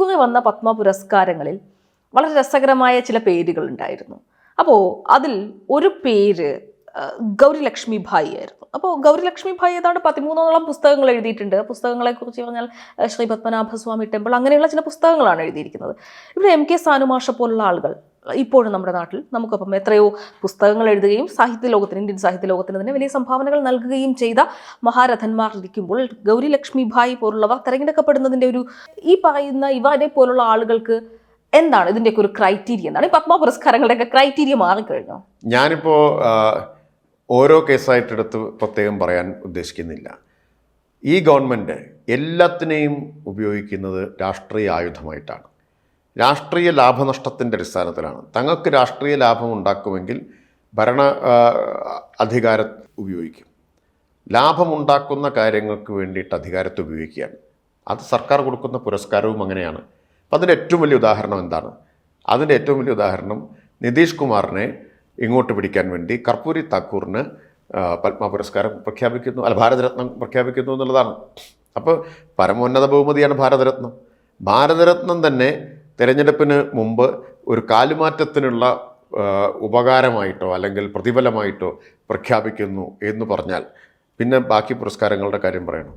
ഇക്കുറി വന്ന പത്മ പുരസ്കാരങ്ങളിൽ വളരെ രസകരമായ ചില പേരുകളുണ്ടായിരുന്നു. അപ്പോൾ അതിൽ ഒരു പേര് ഗൗരി ലക്ഷ്മി ഭായി ആയിരുന്നു. അപ്പോൾ ഗൗരി ലക്ഷ്മി ഭായി ഏതാണ്ട് 13ഓളം പുസ്തകങ്ങൾ എഴുതിയിട്ടുണ്ട്. പുസ്തകങ്ങളെക്കുറിച്ച് പറഞ്ഞാൽ ശ്രീ പത്മനാഭസ്വാമി ടെമ്പിൾ അങ്ങനെയുള്ള ചില പുസ്തകങ്ങളാണ് എഴുതിയിരിക്കുന്നത്. ഇവിടെ MK സാനുമാഷ പോലുള്ള ആളുകൾ ഇപ്പോഴും നമ്മുടെ നാട്ടിൽ നമുക്കൊപ്പം എത്രയോ പുസ്തകങ്ങൾ എഴുതുകയും ഇന്ത്യൻ സാഹിത്യ ലോകത്തിന് തന്നെ വലിയ സംഭാവനകൾ നൽകുകയും ചെയ്ത മഹാരഥന്മാർ ഇരിക്കുമ്പോൾ ഗൗരി ലക്ഷ്മി ഭായി പോലുള്ളവർ തിരഞ്ഞെടുക്കപ്പെടുന്നതിൻ്റെ ഈ പറയുന്ന ഇവരെ പോലുള്ള ആളുകൾക്ക് എന്താണ് ഇതിൻ്റെയൊക്കെ ഒരു ക്രൈറ്റീരിയ? എന്താണ് ഈ പത്മ പുരസ്കാരങ്ങളുടെയൊക്കെ ക്രൈറ്റീരിയ മാറിക്കഴിഞ്ഞോ? ഞാനിപ്പോൾ ഓരോ കേസായിട്ടെടുത്ത് പ്രത്യേകം പറയാൻ ഉദ്ദേശിക്കുന്നില്ല. ഈ ഗവൺമെൻറ് എല്ലാത്തിനെയും ഉപയോഗിക്കുന്നത് രാഷ്ട്രീയ ആയുധമായിട്ടാണ്. രാഷ്ട്രീയ ലാഭനഷ്ടത്തിൻ്റെ അടിസ്ഥാനത്തിലാണ്. തങ്ങൾക്ക് രാഷ്ട്രീയ ലാഭം ഉണ്ടാക്കുമെങ്കിൽ ഭരണ അധികാരം ഉപയോഗിക്കും. ലാഭമുണ്ടാക്കുന്ന കാര്യങ്ങൾക്ക് വേണ്ടിയിട്ട് അധികാരത്തെ ഉപയോഗിക്കുകയാണ്. അത് സർക്കാർ കൊടുക്കുന്ന പുരസ്കാരവും അങ്ങനെയാണ്. അപ്പം അതിൻ്റെ ഏറ്റവും വലിയ ഉദാഹരണം എന്താണ്? അതിൻ്റെ ഏറ്റവും വലിയ ഉദാഹരണം നിതീഷ് കുമാറിനെ ഇങ്ങോട്ട് പിടിക്കാൻ വേണ്ടി കർപ്പൂരി താക്കൂറിന് പത്മ പുരസ്കാരം പ്രഖ്യാപിക്കുന്നു, ഭാരതരത്നം പ്രഖ്യാപിക്കുന്നു എന്നുള്ളതാണ്. അപ്പോൾ പരമോന്നത ബഹുമതിയാണ് ഭാരതരത്നം. ഭാരതരത്നം തന്നെ തിരഞ്ഞെടുപ്പിന് മുമ്പ് ഒരു കാലുമാറ്റത്തിനുള്ള ഉപകാരമായിട്ടോ അല്ലെങ്കിൽ പ്രതിഫലമായിട്ടോ പ്രഖ്യാപിക്കുന്നു എന്ന് പറഞ്ഞാൽ പിന്നെ ബാക്കി പുരസ്കാരങ്ങളുടെ കാര്യം പറയണം.